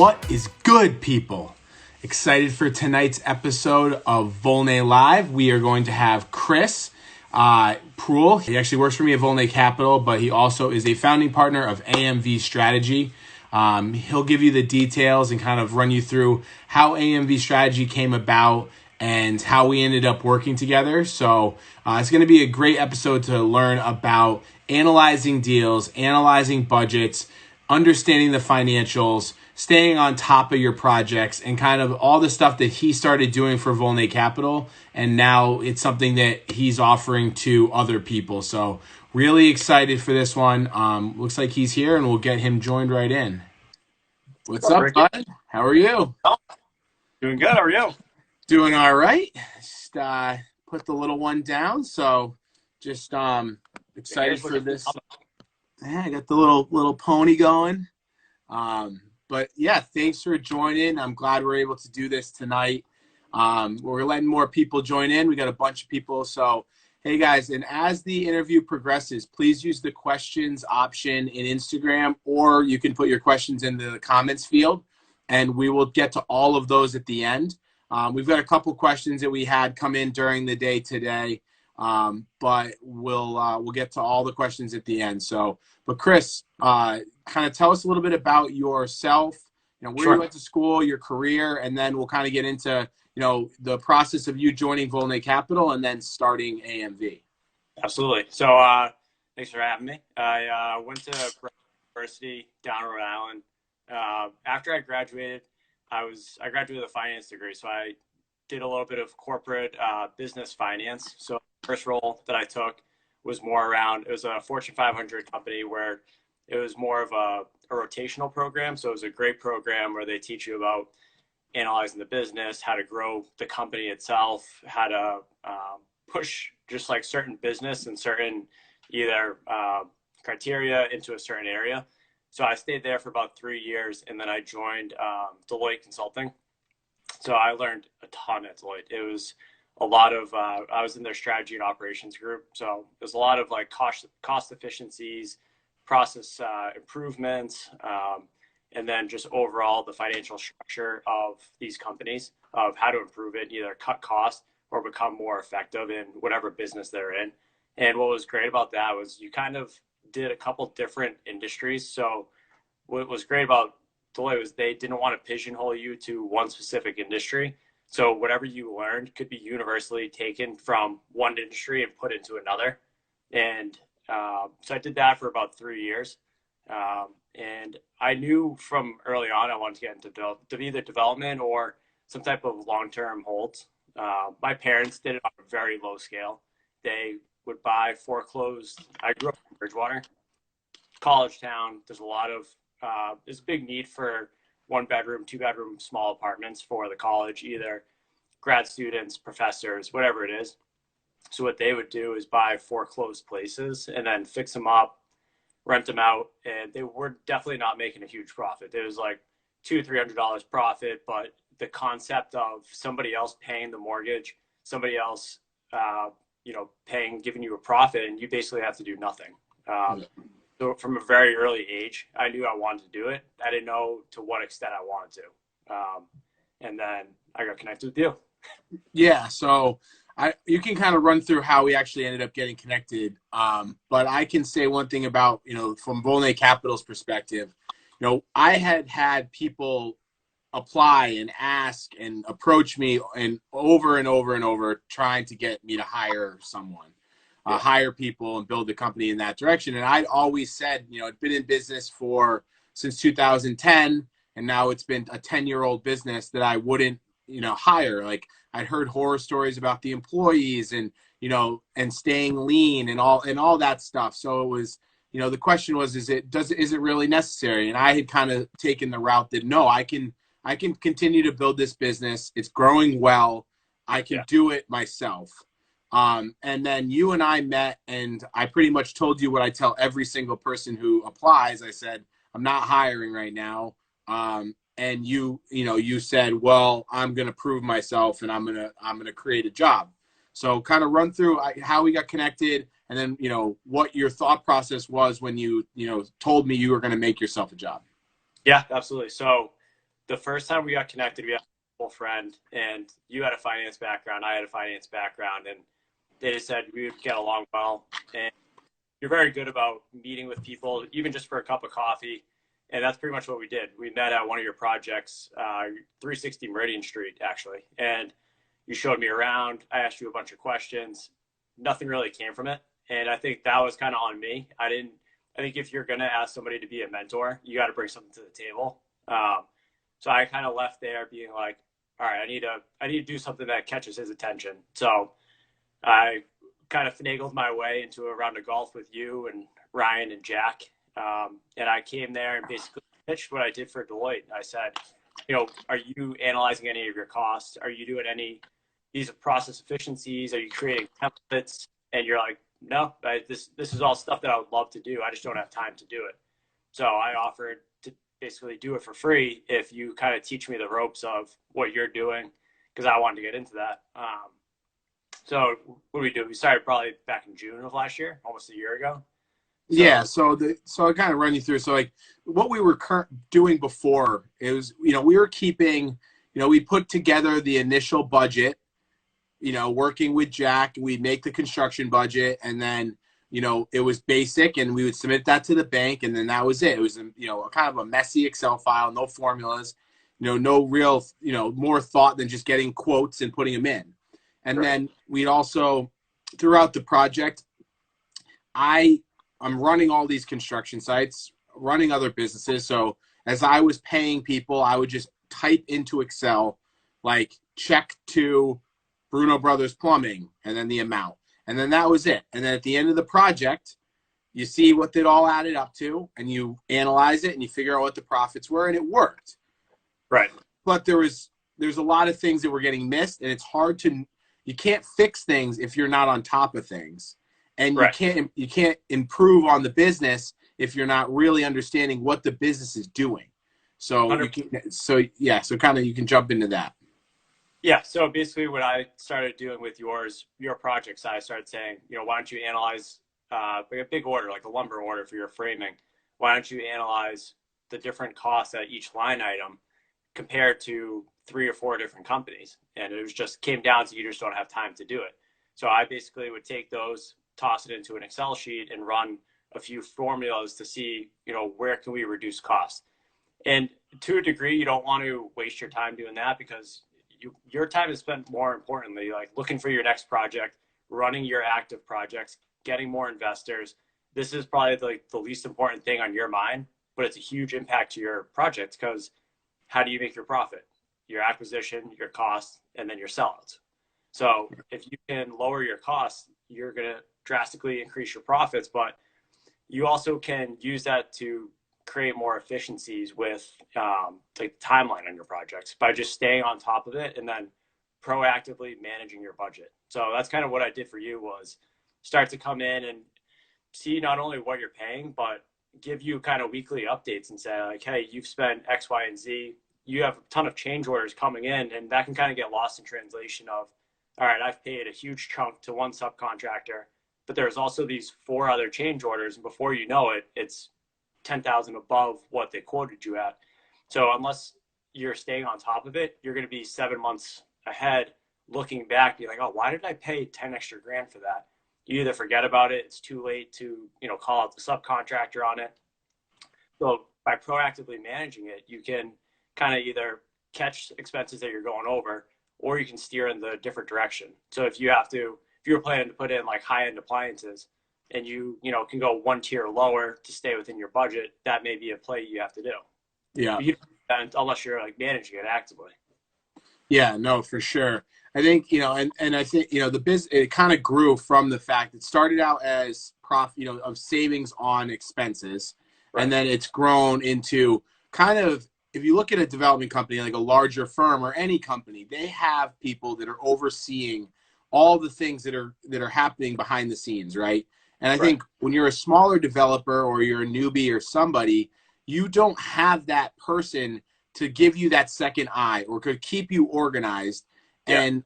What is good, people? Excited for tonight's episode of Volnay Live. We are going to have Kris Proule. He actually works for me at Volnay Capital, but he also is a founding partner of AMV Strategy. He'll give you the details and kind of run you through how AMV Strategy came about and how we ended up working together. So it's going to be a great episode to learn about analyzing deals, analyzing budgets, understanding the financials, staying on top of your projects, and kind of all the stuff that he started doing for Volnay Capital. And now it's something that he's offering to other people. So really excited for this one. Looks like he's here, and we'll get him joined right in. What's up, bud? How are you? Oh, doing good. How are you? Doing all right. Just put the little one down. So just excited for this. Yeah, I got the little pony going. But yeah, thanks for joining. I'm glad we're able to do this tonight. We're letting more people join in. We got a bunch of people. So, hey guys, and as the interview progresses, please use the questions option in Instagram, or you can put your questions in the comments field, and we will get to all of those at the end. We've got a couple questions that we had come in during the day today, but we'll get to all the questions at the end. So, but Kris, kind of tell us a little bit about yourself, where Sure. you went to school, your career, and then we'll kind of get into, the process of you joining Volnay Capital and then starting AMV. Absolutely. So thanks for having me. I went to university down in Rhode Island. After I graduated, I graduated with a finance degree. So I did a little bit of corporate business finance. So the first role that I took was more around, it was a Fortune 500 company where it was more of a rotational program. So it was a great program where they teach you about analyzing the business, how to grow the company itself, how to push just like certain business and certain either criteria into a certain area. So I stayed there for about 3 years, and then I joined Deloitte Consulting. So I learned a ton at Deloitte. It was a lot of, I was in their strategy and operations group. So there's a lot of like cost efficiencies, process improvements, and then just overall the financial structure of these companies, of how to improve it, either cut costs or become more effective in whatever business they're in. And what was great about that was you kind of did a couple different industries. So what was great about Deloitte was they didn't want to pigeonhole you to one specific industry. So whatever you learned could be universally taken from one industry and put into another. And so I did that for about 3 years. And I knew from early on I wanted to get into either development or some type of long-term holds. My parents did it on a very low scale. They would buy foreclosed. I grew up in Bridgewater, college town. There's a lot of, there's a big need for 1-bedroom, 2-bedroom small apartments for the college, either grad students, professors, whatever it is. So what they would do is buy foreclosed places and then fix them up, rent them out, and they were definitely not making a huge profit. It was like $200-300 profit, but the concept of somebody else paying the mortgage, somebody else, giving you a profit, and you basically have to do nothing. So from a very early age, I knew I wanted to do it. I didn't know to what extent I wanted to. And then I got connected with you. Yeah, so you can kind of run through how we actually ended up getting connected. But I can say one thing about, from Volnay Capital's perspective, I had people apply and ask and approach me and over and over trying to get me to hire someone, hire people and build the company in that direction. And I'd always said, I'd been in business since 2010, and now it's been a 10-year-old business that I wouldn't, hire. Like I'd heard horror stories about the employees and, and staying lean and all that stuff. So it was, the question was, is it really necessary? And I had kind of taken the route that, no, I can continue to build this business. It's growing well. I can do it myself. And then you and I met, and I pretty much told you what I tell every single person who applies. I said, I'm not hiring right now. And you said, well, I'm going to prove myself and I'm going to create a job. So kind of run through how we got connected, and then, what your thought process was when you told me you were going to make yourself a job. Yeah, absolutely. So the first time we got connected, we had a mutual friend, and you had a finance background, I had a finance background, and they just said we would get along well. And you're very good about meeting with people, even just for a cup of coffee. And that's pretty much what we did. We met at one of your projects, 360 Meridian Street, actually. And you showed me around. I asked you a bunch of questions. Nothing really came from it. And I think that was kind of on me. I think if you're going to ask somebody to be a mentor, you got to bring something to the table. So I kind of left there being like, all right, I need to do something that catches his attention. So I kind of finagled my way into a round of golf with you and Ryan and Jack. And I came there and basically pitched what I did for Deloitte. I said, are you analyzing any of your costs? Are you doing these process efficiencies? Are you creating templates? And you're like, no, this is all stuff that I would love to do. I just don't have time to do it. So I offered to basically do it for free if you kind of teach me the ropes of what you're doing, because I wanted to get into that. So what did we do? We started probably back in June of last year, almost a year ago. So I kind of run you through. So like what we were doing before, it was, we were keeping, we put together the initial budget, working with Jack, we'd make the construction budget, and then, it was basic, and we would submit that to the bank, and then that was it. It was, kind of a messy Excel file, no formulas, no real, more thought than just getting quotes and putting them in. And then we'd also, throughout the project, I'm running all these construction sites, running other businesses. So as I was paying people, I would just type into Excel, like check to Bruno Brothers Plumbing, and then the amount. And then that was it. And then at the end of the project, you see what it all added up to, and you analyze it and you figure out what the profits were, and it worked. Right. But there's a lot of things that were getting missed, and it's hard you can't fix things if you're not on top of things. And you can't improve on the business if you're not really understanding what the business is doing. So so kind of you can jump into that. Yeah. So basically what I started doing with your projects, I started saying, why don't you analyze like a big order, like a lumber order for your framing? Why don't you analyze the different costs at each line item compared to 3 or 4 different companies? And it was just came down to you just don't have time to do it. So I basically would take those, toss it into an Excel sheet, and run a few formulas to see, where can we reduce costs. And to a degree, you don't want to waste your time doing that, because your time is spent more importantly, like looking for your next project, running your active projects, getting more investors. This is probably like the least important thing on your mind, but it's a huge impact to your projects, because how do you make your profit? Your acquisition, your costs, and then your sellouts. So if you can lower your costs, you're going to drastically increase your profits, but you also can use that to create more efficiencies with like timeline on your projects by just staying on top of it and then proactively managing your budget. So that's kind of what I did for you, was start to come in and see not only what you're paying, but give you kind of weekly updates and say like, hey, you've spent X, Y, and Z. You have a ton of change orders coming in, and that can kind of get lost in translation of, all right, I've paid a huge chunk to one subcontractor, but there's also these 4 other change orders, and before you know it, it's 10,000 above what they quoted you at. So unless you're staying on top of it, you're going to be 7 months ahead, looking back, be like, oh, why did I pay 10 extra grand for that? You either forget about it, it's too late to, call out the subcontractor on it. So by proactively managing it, you can kind of either catch expenses that you're going over, or you can steer in the different direction. So if you're planning to put in like high-end appliances, and you can go 1 tier lower to stay within your budget, that may be a play you have to do. Yeah. But you don't, unless you're like managing it actively. Yeah, no, for sure. I think, and I think, the business, it kind of grew from the fact it started out as profit, of savings on expenses. Right. And then it's grown into kind of, if you look at a development company, like a larger firm or any company, they have people that are overseeing all the things that are happening behind the scenes, right? And I think when you're a smaller developer or you're a newbie or somebody, you don't have that person to give you that second eye or could keep you organized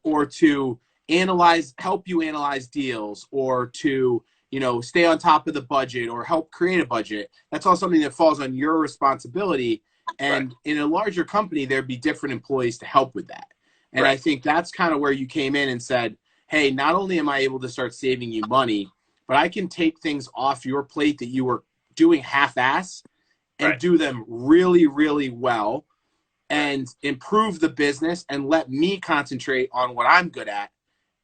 or to help you analyze deals, or to, stay on top of the budget or help create a budget. That's all something that falls on your responsibility. Right. And in a larger company, there'd be different employees to help with that. And I Right. think that's kind of where you came in and said, hey, not only am I able to start saving you money, but I can take things off your plate that you were doing half-ass and Right. do them really, really well Right. and improve the business and let me concentrate on what I'm good at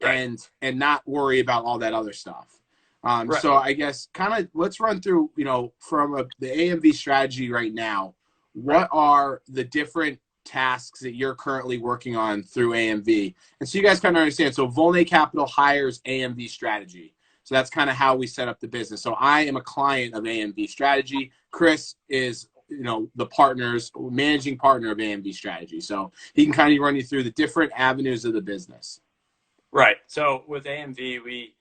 Right. and not worry about all that other stuff. Right. So I guess kind of let's run through, from the AMV strategy right now, Right. what are the different tasks that you're currently working on through AMV? And so you guys kind of understand. So Volnay Capital hires AMV Strategy. So that's kind of how we set up the business. So I am a client of AMV Strategy. Kris is, the managing partner of AMV Strategy. So he can kind of run you through the different avenues of the business. Right. So with AMV, we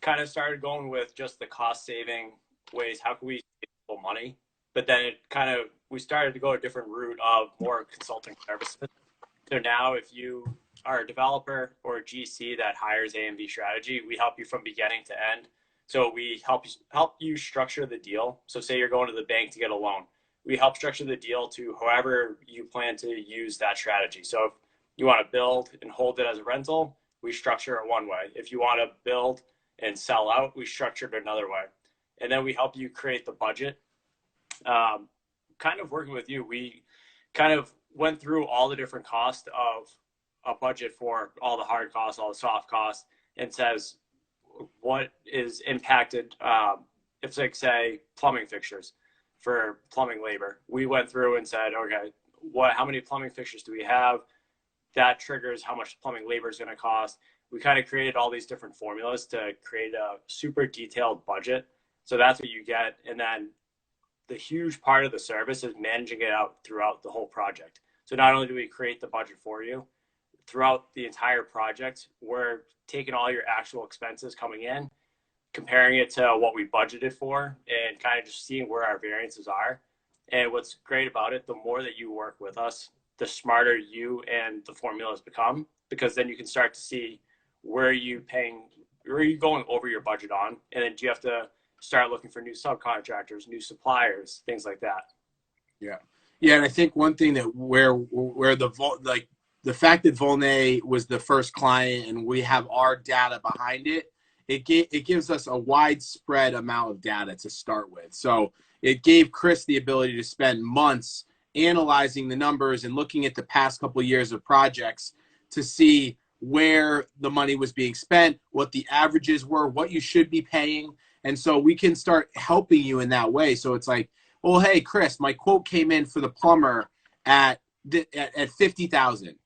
kind of started going with just the cost saving ways. How can we save people money? But then we started to go a different route of more consulting services. So now if you are a developer or a GC that hires AMV Strategy, we help you from beginning to end. So we help you structure the deal. So say you're going to the bank to get a loan. We help structure the deal to however you plan to use that strategy. So if you want to build and hold it as a rental, we structure it one way. If you want to build and sell out, we structure it another way. And then we help you create the budget. Kind of working with you, we kind of went through all the different costs of a budget for all the hard costs, all the soft costs, and says what is impacted. If like say plumbing fixtures for plumbing labor, we went through and said, okay, how many plumbing fixtures do we have? That triggers how much plumbing labor is going to cost. We kind of created all these different formulas to create a super detailed budget. So that's what you get. And then the huge part of the service is managing it out throughout the whole project. So not only do we create the budget for you throughout the entire project, we're taking all your actual expenses coming in, comparing it to what we budgeted for, and kind of just seeing where our variances are. And what's great about it, the more that you work with us, the smarter you and the formulas become, because then you can start to see where are you going over your budget on, and then do you have to start looking for new subcontractors, new suppliers, things like that. Yeah. Yeah. And I think one thing that where the fact that Volnay was the first client and we have our data behind it, it gives us a widespread amount of data to start with. So it gave Kris the ability to spend months analyzing the numbers and looking at the past couple of years of projects to see where the money was being spent, what the averages were, what you should be paying. And so we can start helping you in that way. So it's like, well, hey, Kris, my quote came in for the plumber at 50,000.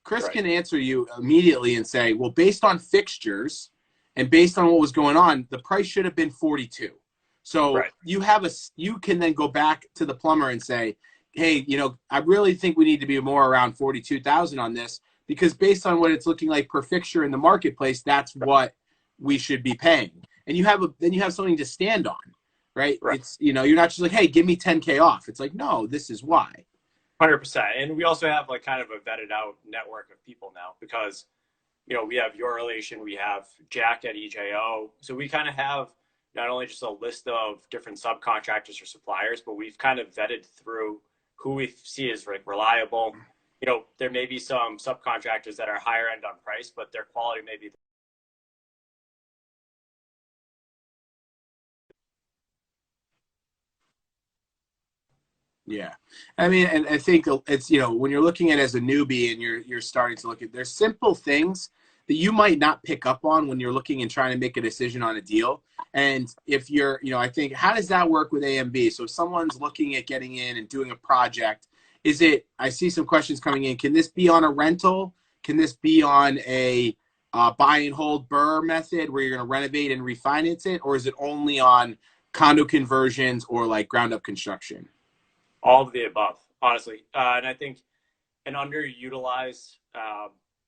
Kris Right. can answer you immediately and say, well, based on fixtures and based on what was going on, the price should have been 42. So Right. you can then go back to the plumber and say, hey, I really think we need to be more around 42,000 on this because based on what it's looking like per fixture in the marketplace, that's what we should be paying. And then you have something to stand on, right? Right. It's, you're not just like, hey, give me 10K off. It's like, no, this is why. 100%. And we also have like kind of a vetted out network of people now because, we have your relation, we have Jack at EJO. So we kind of have not only just a list of different subcontractors or suppliers, but we've kind of vetted through who we see as reliable. There may be some subcontractors that are higher end on price, but their quality may be. Yeah. I mean, and I think it's, when you're looking at it as a newbie and you're starting to look at, there's simple things that you might not pick up on when you're looking and trying to make a decision on a deal. And if you're, I think, how does that work with AMV? So if someone's looking at getting in and doing a project, I see some questions coming in. Can this be on a rental? Can this be on a buy and hold BRRRR method where you're going to renovate and refinance it? Or is it only on condo conversions or like ground up construction? All of the above, honestly. And I think an underutilized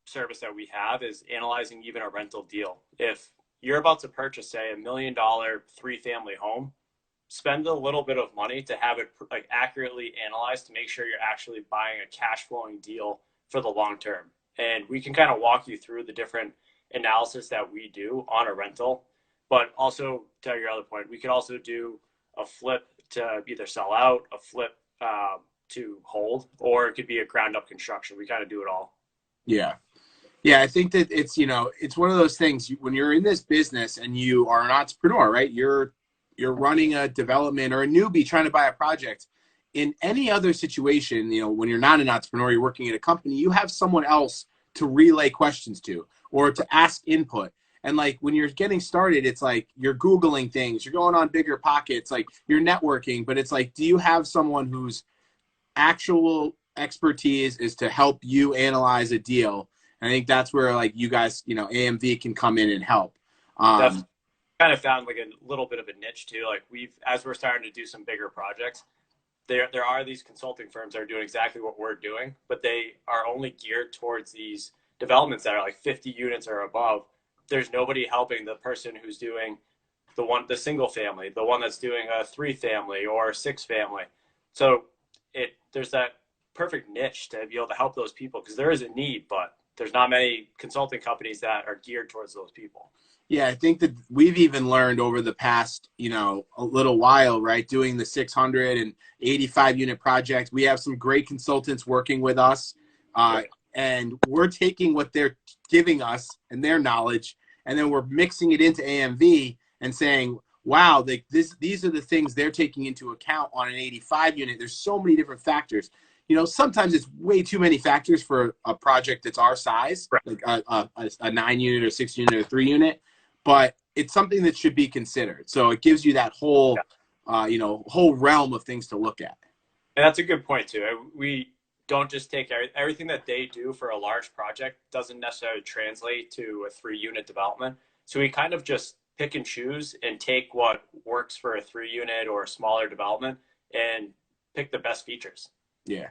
service that we have is analyzing even a rental deal. If you're about to purchase, say, $1 million 3-family home, spend a little bit of money to have it like accurately analyzed to make sure you're actually buying a cash flowing deal for the long term. And we can kind of walk you through the different analysis that we do on a rental. But also, to your other point, we could also do a flip to either sell out, a flip to hold, or it could be a ground up construction. We kind of do it all. Yeah. Yeah, I think that it's, it's one of those things when you're in this business and you are an entrepreneur, right? You're running a development, or a newbie trying to buy a project. In any other situation, when you're not an entrepreneur, you're working at a company, you have someone else to relay questions to or to ask input. And like when you're getting started, it's like you're Googling things, you're going on Bigger Pockets, like you're networking, but it's like, do you have someone whose actual expertise is to help you analyze a deal? And I think that's where like you guys, AMV can come in and help. Definitely kind of found like a little bit of a niche too. Like as we're starting to do some bigger projects, there are these consulting firms that are doing exactly what we're doing, but they are only geared towards these developments that are like 50 units or above. There's nobody helping the person who's doing the single family, the one that's doing a 3-family or 6-family. So there's that perfect niche to be able to help those people, because there is a need, but there's not many consulting companies that are geared towards those people. Yeah, I think that we've even learned over the past, a little while, right, doing the 685 unit project. We have some great consultants working with us, and we're taking what they're giving us and their knowledge, and then we're mixing it into AMV and saying, wow, these are the things they're taking into account on an 85 unit. There's so many different factors. Sometimes it's way too many factors for a project that's our size, like a 9 unit or 6 unit or 3 unit. But it's something that should be considered. So it gives you that whole, whole realm of things to look at. And that's a good point too. We don't just take everything that they do for a large project doesn't necessarily translate to a 3-unit development. So we kind of just pick and choose and take what works for a 3-unit or a smaller development and pick the best features. Yeah.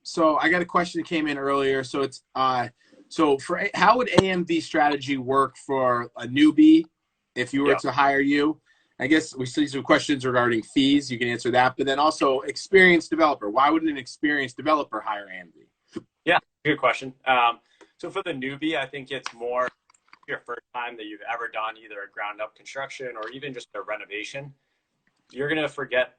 So I got a question that came in earlier. So it's, so how would AMV Strategy work for a newbie if you were to hire you? I guess we see some questions regarding fees. You can answer that. But then also experienced developer. Why wouldn't an experienced developer hire AMV? Yeah, good question. So for the newbie, I think it's more your first time that you've ever done either a ground up construction or even just a renovation. You're going to forget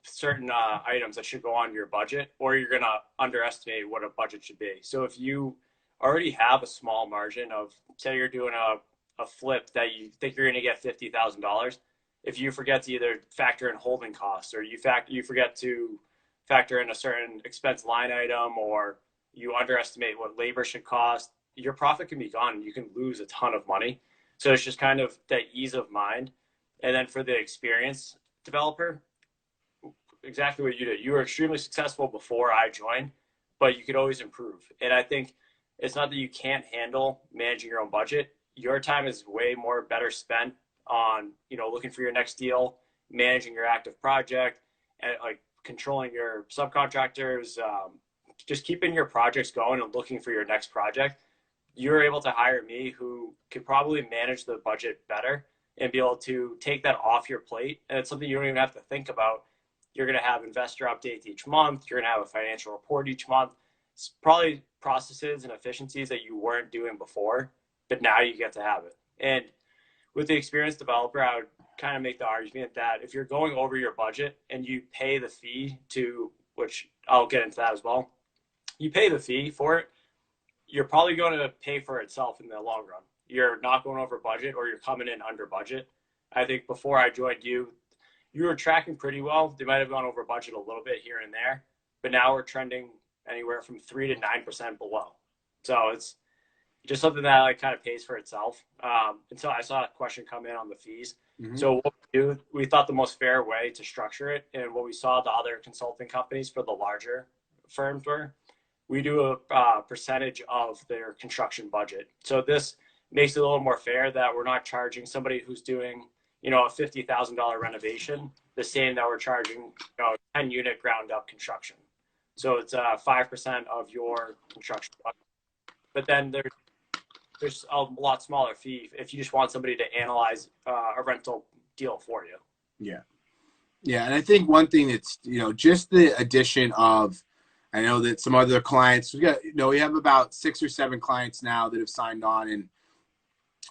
certain items that should go on your budget, or you're going to underestimate what a budget should be. So if you already have a small margin of, say you're doing a flip that you think you're going to get $50,000, if you forget to either factor in holding costs, or you forget to factor in a certain expense line item, or you underestimate what labor should cost, your profit can be gone and you can lose a ton of money. So it's just kind of that ease of mind. And then for the experienced developer, exactly what you did. You were extremely successful before I joined, but you could always improve. And I think it's not that you can't handle managing your own budget. Your time is way more better spent on, looking for your next deal, managing your active project, and like controlling your subcontractors, just keeping your projects going and looking for your next project. You're able to hire me, who could probably manage the budget better and be able to take that off your plate. And it's something you don't even have to think about. You're going to have investor updates each month. You're going to have a financial report each month. It's probably processes and efficiencies that you weren't doing before, but now you get to have it. And with the experienced developer, I would kind of make the argument that if you're going over your budget and you pay the fee to, which I'll get into that as well, you pay the fee for it, you're probably going to pay for itself in the long run. You're not going over budget, or you're coming in under budget. I think before I joined you were tracking pretty well. They might have gone over budget a little bit here and there, but now we're trending anywhere from 3 to 9% below. So it's just something that like kind of pays for itself. And so I saw a question come in on the fees. Mm-hmm. So what we thought the most fair way to structure it, and what we saw the other consulting companies for the larger firms were, we do a percentage of their construction budget. So this makes it a little more fair that we're not charging somebody who's doing, a $50,000 renovation the same that we're charging, 10-unit ground up construction. So it's 5% of your construction budget. But then there's a lot smaller fee if you just want somebody to analyze a rental deal for you. Yeah. Yeah. And I think one thing that's, just the addition of, I know that some other clients, we have about 6 or 7 clients now that have signed on. And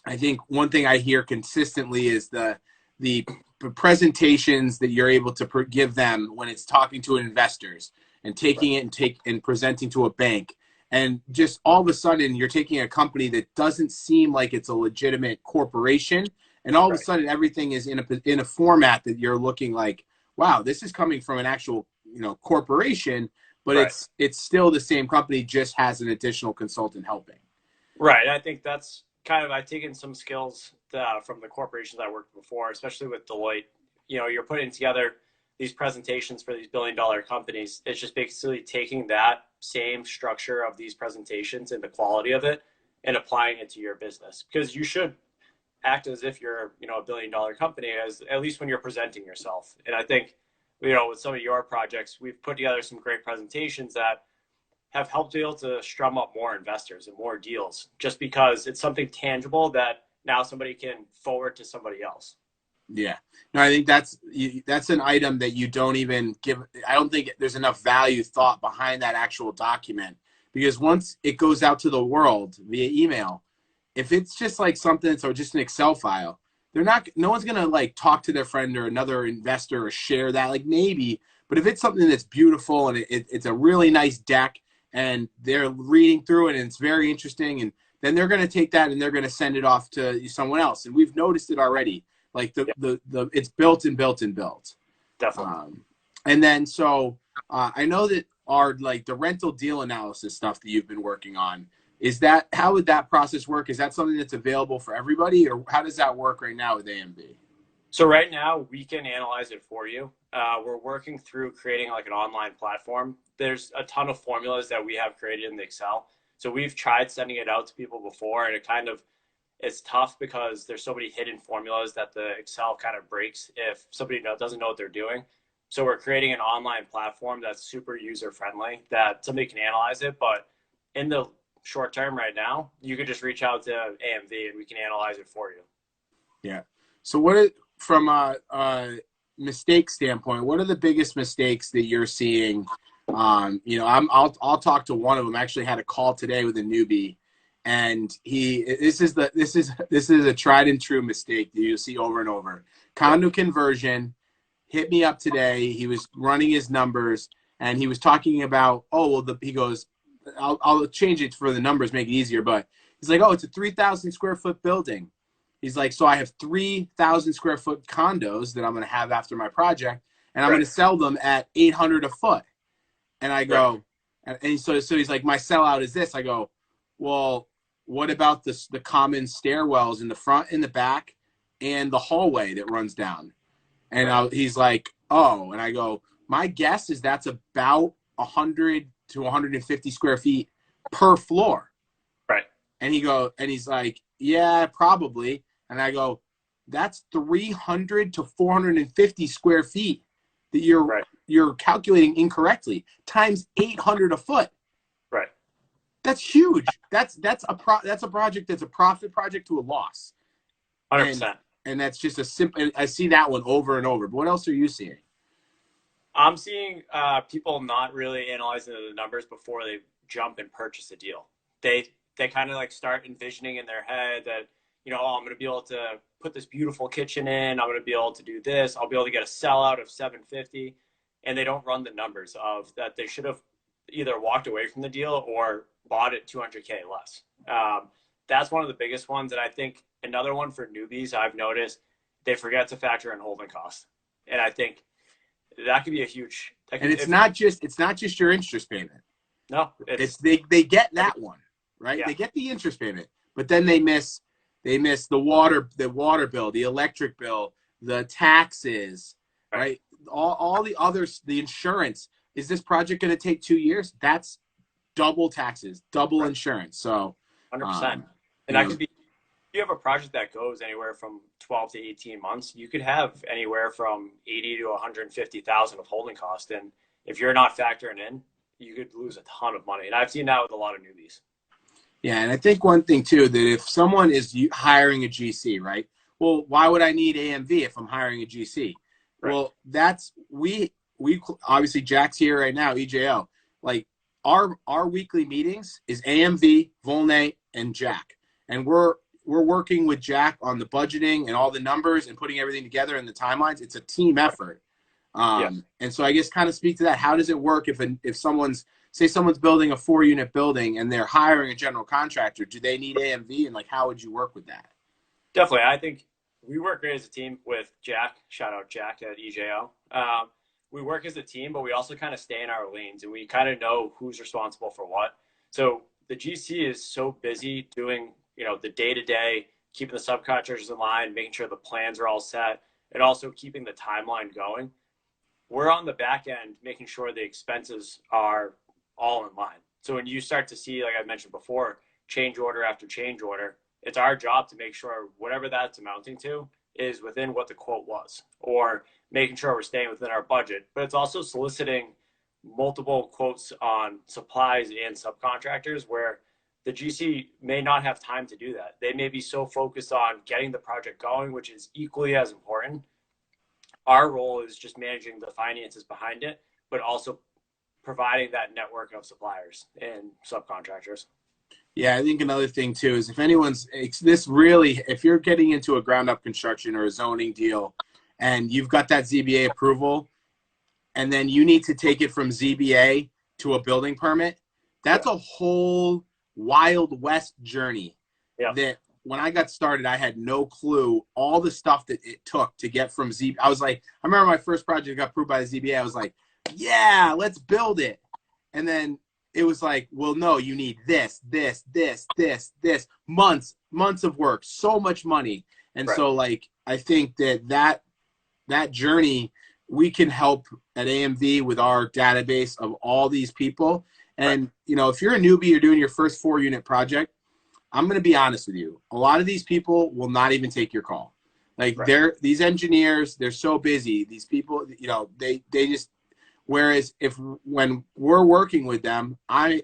I think one thing I hear consistently is the the presentations that you're able to give them when it's talking to investors and taking it and presenting to a bank. And just all of a sudden you're taking a company that doesn't seem like it's a legitimate corporation. And all of a sudden everything is in a format that you're looking like, wow, this is coming from an actual, corporation, but it's still the same company, just has an additional consultant helping. Right. I think that's kind of, I've taken some skills from the corporations I worked before, especially with Deloitte. You're putting together these presentations for these billion-dollar companies. It's just basically taking that same structure of these presentations and the quality of it and applying it to your business, because you should act as if you're, a billion-dollar company, at least when you're presenting yourself. And I think, with some of your projects, we've put together some great presentations that have helped be able to strum up more investors and more deals, just because it's something tangible that now somebody can forward to somebody else. Yeah. No, I think that's an item that you don't even give. I don't think there's enough value thought behind that actual document, because once it goes out to the world via email, if it's just like something that's just an Excel file, no one's going to like talk to their friend or another investor or share that, like maybe, but if it's something that's beautiful and it's a really nice deck and they're reading through it and it's very interesting, and then they're going to take that and they're going to send it off to someone else. And we've noticed it already. Like the it's built and built and built. Definitely. And then so I know that the rental deal analysis stuff that you've been working on, how would that process work? Is that something that's available for everybody, or how does that work right now with AMV? So right now we can analyze it for you. We're working through creating like an online platform. There's a ton of formulas that we have created in the Excel. So we've tried sending it out to people before, and it's tough because there's so many hidden formulas that the Excel kind of breaks if somebody doesn't know what they're doing. So we're creating an online platform that's super user friendly, that somebody can analyze it. But in the short term right now, you could just reach out to AMV and we can analyze it for you. Yeah. So from a mistake standpoint, what are the biggest mistakes that you're seeing? I'll talk to one of them. I actually had a call today with a newbie, and this is a tried and true mistake that you see over and over. Condo conversion hit me up today. He was running his numbers and he was talking about, he goes, I'll change it for the numbers, make it easier. But he's like, it's a 3,000 square foot building. He's like, so I have 3,000 square foot condos that I'm going to have after my project, and I'm going to sell them at $800 a foot. And I go, and so he's like, my sellout is this. I go, well, what about the common stairwells in the front and the back and the hallway that runs down? And he's like, and I go, my guess is that's about 100 to 150 square feet per floor. Right. And he's like, yeah, probably. And I go, that's 300 to 450 square feet that you're calculating incorrectly, times 800 a foot. Right. That's huge. That's a project that's a profit project to a loss. 100%. And that's just a simple. I see that one over and over. But what else are you seeing? I'm seeing people not really analyzing the numbers before they jump and purchase a deal. They kind of like start envisioning in their head that, I'm going to be able to put this beautiful kitchen in. I'm going to be able to do this. I'll be able to get a sellout of 750. And they don't run the numbers of that. They should have either walked away from the deal or bought it $200K less. That's one of the biggest ones. And I think another one for newbies, I've noticed they forget to factor in holding costs. And I think that could be a huge. It's not just your interest payment. No, they get that one, right? Yeah. They get the interest payment, but then they miss the water bill, the electric bill, the taxes, right? All the others, the insurance. Is this project going to take 2 years? That's double taxes, double insurance. So 100%. And that could be, if you have a project that goes anywhere from 12 to 18 months, you could have anywhere from 80 to 150,000 of holding cost. And if you're not factoring in, you could lose a ton of money. And I've seen that with a lot of newbies. Yeah. And I think one thing too, that if someone is hiring a GC, right? Well, why would I need AMV if I'm hiring a GC? Right. Well, we obviously Jack's here right now, EJO. Like our weekly meetings is AMV, Volnay, and Jack. And we're we're working with Jack on the budgeting and all the numbers and putting everything together and the timelines. It's a team effort. Yes. And so I guess kind of speak to that. How does it work if someone's building a 4-unit building and they're hiring a general contractor? Do they need AMV, and like how would you work with that? Definitely. I think we work great as a team with Jack. Shout out Jack at EJO. We work as a team, but we also kind of stay in our lanes and we kind of know who's responsible for what. So the GC is so busy doing, the day-to-day, keeping the subcontractors in line, making sure the plans are all set, and also keeping the timeline going. We're on the back end making sure the expenses are all in line. So when you start to see, like I mentioned before, change order after change order, it's our job to make sure whatever that's amounting to is within what the quote was, or making sure we're staying within our budget. But it's also soliciting multiple quotes on supplies and subcontractors where the GC may not have time to do that. They may be so focused on getting the project going, which is equally as important. Our role is just managing the finances behind it, but also providing that network of suppliers and subcontractors. Yeah, I think another thing too is if you're getting into a ground up construction or a zoning deal and you've got that ZBA approval and then you need to take it from ZBA to a building permit, that's a whole Wild West journey that when I got started, I had no clue all the stuff that it took to get from I remember my first project got approved by the ZBA. I was like, yeah, let's build it. And then it was like, well, no, you need this, months of work, so much money. And so like, I think that journey, we can help at AMV with our database of all these people. And, if you're a newbie, you're doing your first 4-unit project, I'm going to be honest with you. A lot of these people will not even take your call. Like these engineers, they're so busy. These people, they just, whereas when we're working with them,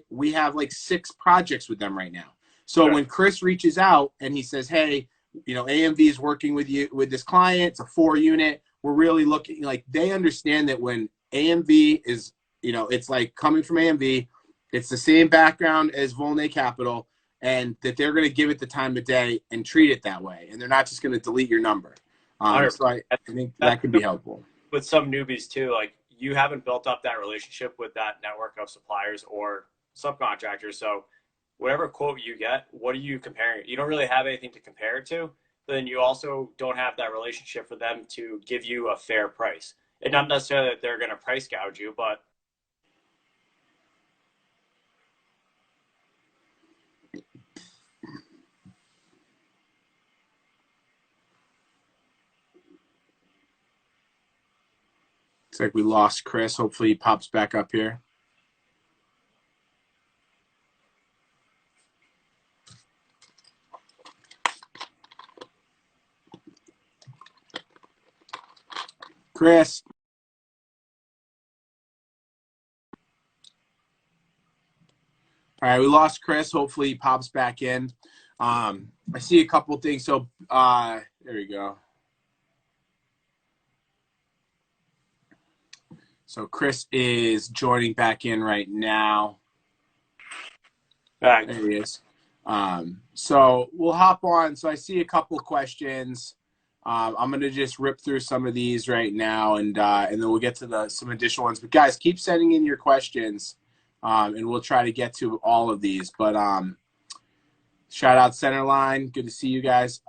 we have like 6 projects with them right now. So when Kris reaches out and he says, hey, AMV is working with you with this client, it's a 4-unit. We're really looking, like, they understand that when AMV is, it's like coming from AMV, it's the same background as Volnay Capital, and that they're going to give it the time of day and treat it that way. And they're not just going to delete your number. So I think that can be helpful. With some newbies too, like you haven't built up that relationship with that network of suppliers or subcontractors. So whatever quote you get, what are you comparing? You don't really have anything to compare it to. But then you also don't have that relationship for them to give you a fair price. And not necessarily that they're going to price gouge you, but it's like we lost Kris. Hopefully he pops back up here. Kris. All right, we lost Kris. Hopefully he pops back in. I see a couple things. So there we go. So Kris is joining back in right now. There he is. So we'll hop on. So I see a couple questions. I'm going to just rip through some of these right now, and then we'll get to some additional ones. But guys, keep sending in your questions, and we'll try to get to all of these. But shout out Centerline. Good to see you guys.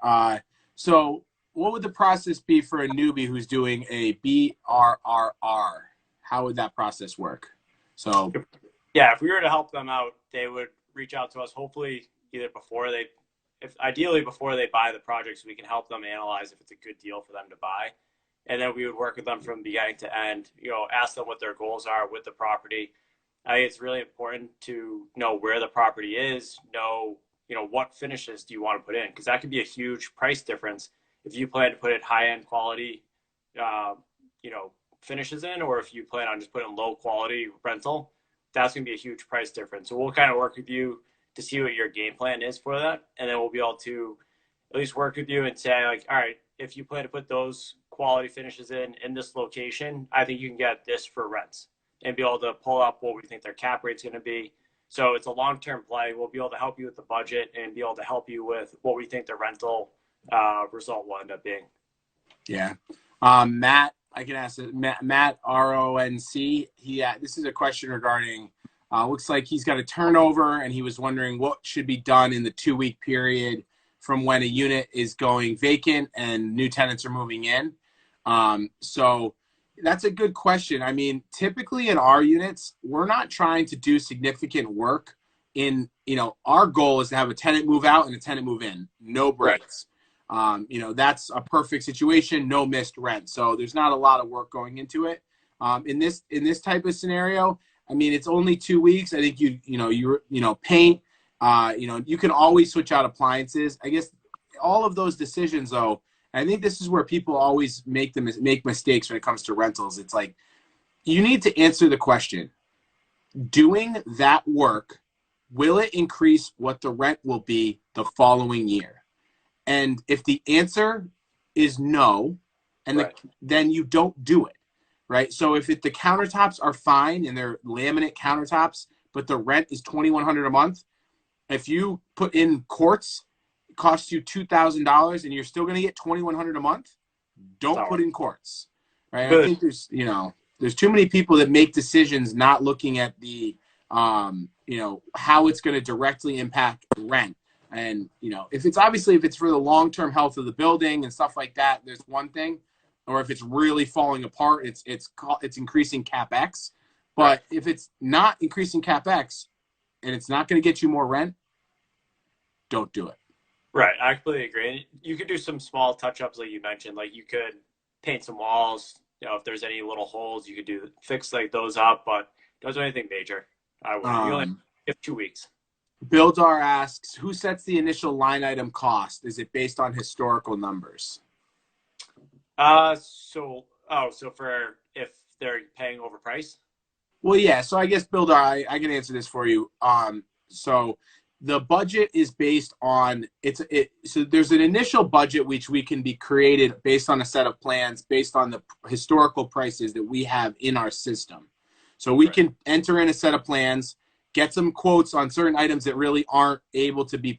So what would the process be for a newbie who's doing a BRRR? How would that process work? So, yeah, if we were to help them out, they would reach out to us, hopefully either ideally before they buy the project, so we can help them analyze if it's a good deal for them to buy. And then we would work with them from beginning to end, ask them what their goals are with the property. I think it's really important to know where the property is, know what finishes do you want to put in, because that could be a huge price difference if you plan to put in high-end quality, finishes in, or if you plan on just putting low quality rental, that's going to be a huge price difference. So we'll kind of work with you to see what your game plan is for that. And then we'll be able to at least work with you and say, like, all right, if you plan to put those quality finishes in this location, I think you can get this for rents, and be able to pull up what we think their cap rate's going to be, So it's a long-term play. We'll be able to help you with the budget and be able to help you with what we think the rental result will end up being. Yeah. Matt, I can ask it. Matt RONC. This is a question regarding, looks like he's got a turnover, and he was wondering what should be done in the 2-week period from when a unit is going vacant and new tenants are moving in. So that's a good question. I mean, typically in our units, we're not trying to do significant work our goal is to have a tenant move out and a tenant move in, no breaks. Right. That's a perfect situation, no missed rent. So there's not a lot of work going into it. In this type of scenario, I mean, it's only 2 weeks. I think paint, you can always switch out appliances. I guess all of those decisions though, I think this is where people always make mistakes when it comes to rentals. It's like, you need to answer the question, doing that work, will it increase what the rent will be the following year? And if the answer is no, then you don't do it, right? So if the countertops are fine and they're laminate countertops, but the rent is $2,100 a month, if you put in quartz, it costs you $2,000 and you're still going to get $2,100 a month, don't put in quartz, right? Good. I think there's too many people that make decisions not looking at the how it's going to directly impact rent. And, if it's for the long-term health of the building and stuff like that, there's one thing. Or if it's really falling apart, it's increasing CapEx. But if it's not increasing CapEx and it's not going to get you more rent, don't do it. Right. I completely agree. You could do some small touch-ups like you mentioned. Like you could paint some walls. If there's any little holes, you could fix like those up. But don't do anything major. I wouldn't. You only have 2 weeks. Bildar asks, who sets the initial line item cost? Is it based on historical numbers? So for if they're paying overpriced? Well, yeah. So I guess Bildar, I can answer this for you. So the budget is based on so there's an initial budget which we can be created based on a set of plans based on the historical prices that we have in our system. So we can enter in a set of plans, get some quotes on certain items that really aren't able to be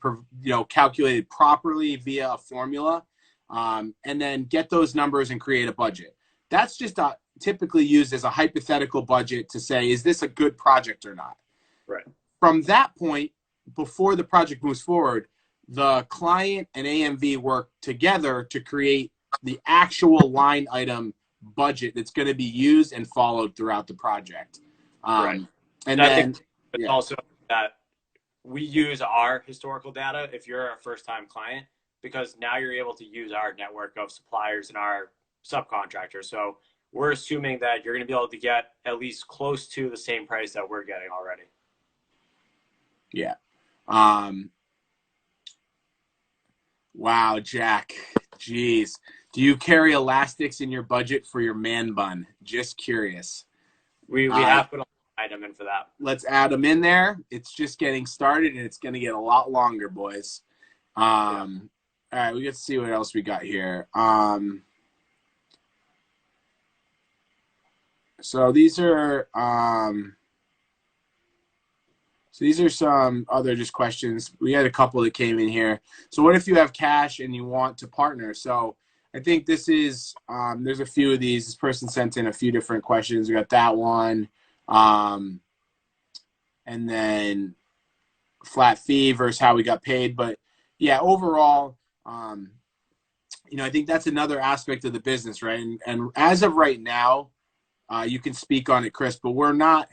calculated properly via a formula, and then get those numbers and create a budget. That's just typically used as a hypothetical budget to say, is this a good project or not? Right. From that point, before the project moves forward, the client and AMV work together to create the actual line item budget that's going to be used and followed throughout the project. And I think it's also that we use our historical data if you're a first-time client, because now you're able to use our network of suppliers and our subcontractors. So we're assuming that you're going to be able to get at least close to the same price that we're getting already. Yeah. Wow, Jack. Jeez. Do you carry elastics in your budget for your man bun? Just curious. We have put an item in for that. Let's add them in there. It's just getting started, and it's going to get a lot longer, boys. All right, we get to see what else we got here. So these are some other just questions. We had a couple that came in here. So what if you have cash and you want to partner? So I think this is, there's a few of these. This person sent in a few different questions. We got that one. And then flat fee versus how we got paid. But yeah, overall, I think that's another aspect of the business, right? And as of right now, you can speak on it, Kris, but we're not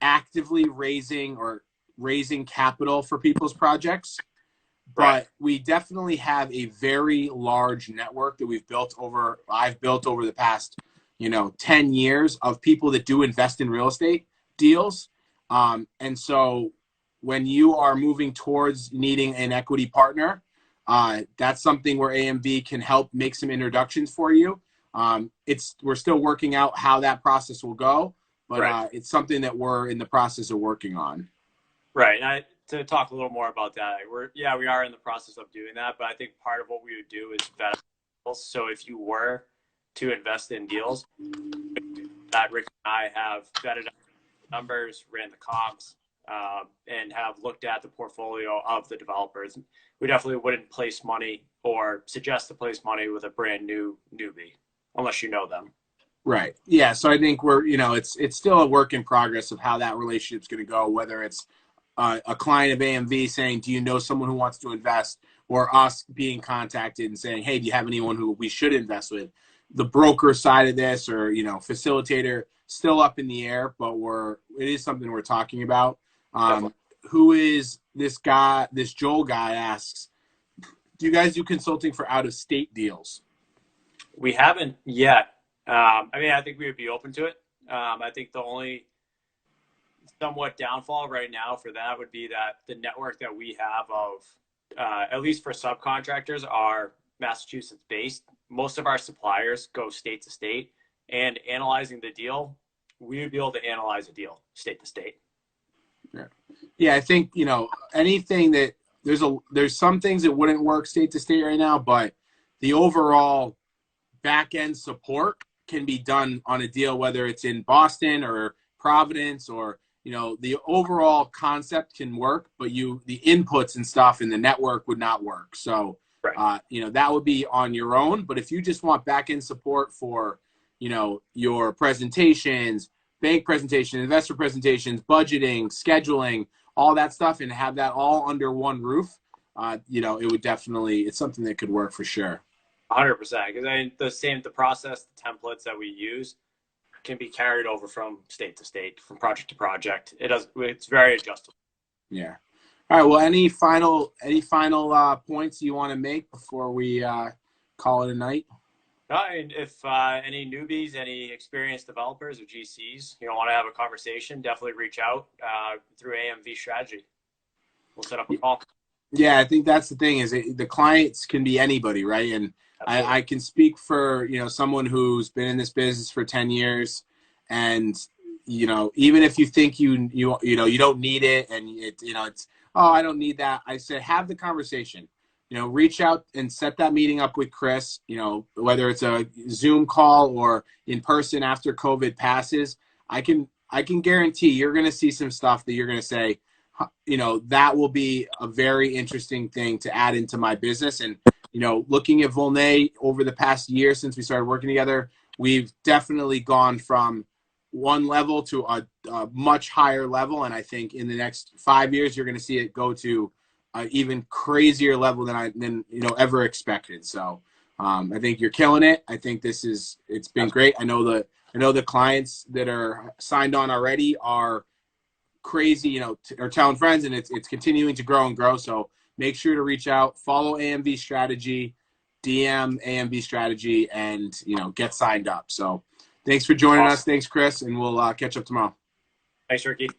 actively raising capital for people's projects. But we definitely have a very large network that I've built over the past, 10 years of people that do invest in real estate deals. And so when you are moving towards needing an equity partner, that's something where AMV can help make some introductions for you. We're still working out how that process will go, but it's something that we're in the process of working on. Right. And to talk a little more about that, we are in the process of doing that, but I think part of what we would do is vet deals. So if you were to invest in deals, that Rick and I have vetted numbers, ran the comps, and have looked at the portfolio of the developers. We definitely wouldn't place money or suggest to place money with a brand new newbie unless you know them. Right. Yeah. So I think we're, it's still a work in progress of how that relationship's going to go, whether it's a client of AMV saying, do you know someone who wants to invest, or us being contacted and saying, hey, do you have anyone who we should invest with? The broker side of this, or, facilitator, still up in the air, but it is something we're talking about. Who is this guy? This Joel guy asks, do you guys do consulting for out of state deals? We haven't yet. I think we would be open to it. I think the only somewhat downfall right now for that would be that the network that we have of, at least for subcontractors, are Massachusetts based. Most of our suppliers go state to state, and analyzing the deal, we would be able to analyze a deal state to state. Yeah, I think, anything that there's some things that wouldn't work state to state right now, but the overall back end support can be done on a deal, whether it's in Boston or Providence, or, the overall concept can work, but the inputs and stuff in the network would not work. So, right. That would be on your own. But if you just want back end support for, your presentations, bank presentations, investor presentations, budgeting, scheduling, all that stuff, and have that all under one roof, it would definitely, it's something that could work for sure. 100%. Because the process, the templates that we use can be carried over from state to state, from project to project. It's very adjustable. Yeah. All right. Well, any final points you want to make before we call it a night? If any newbies, any experienced developers or GCs, want to have a conversation, definitely reach out through AMV Strategy. We'll set up a call. Yeah, I think that's the thing, is the clients can be anybody, right? And I can speak for, someone who's been in this business for 10 years, and, even if you think you don't need it, and it's, oh, I don't need that. I said, have the conversation. Reach out and set that meeting up with Kris, whether it's a Zoom call or in person after COVID passes. I can guarantee you're going to see some stuff that you're going to say, that will be a very interesting thing to add into my business. And, looking at Volnay over the past year since we started working together, we've definitely gone from one level to a much higher level. And I think in the next 5 years, you're going to see it go to even crazier level than ever expected. So I think you're killing it. I think it's been great. I know the clients that are signed on already are crazy, are telling friends, and it's continuing to grow and grow. So make sure to reach out, follow AMV Strategy, DM AMV Strategy, and get signed up. So thanks for joining us. Thanks, Kris, and we'll catch up tomorrow. Thanks, Ricky.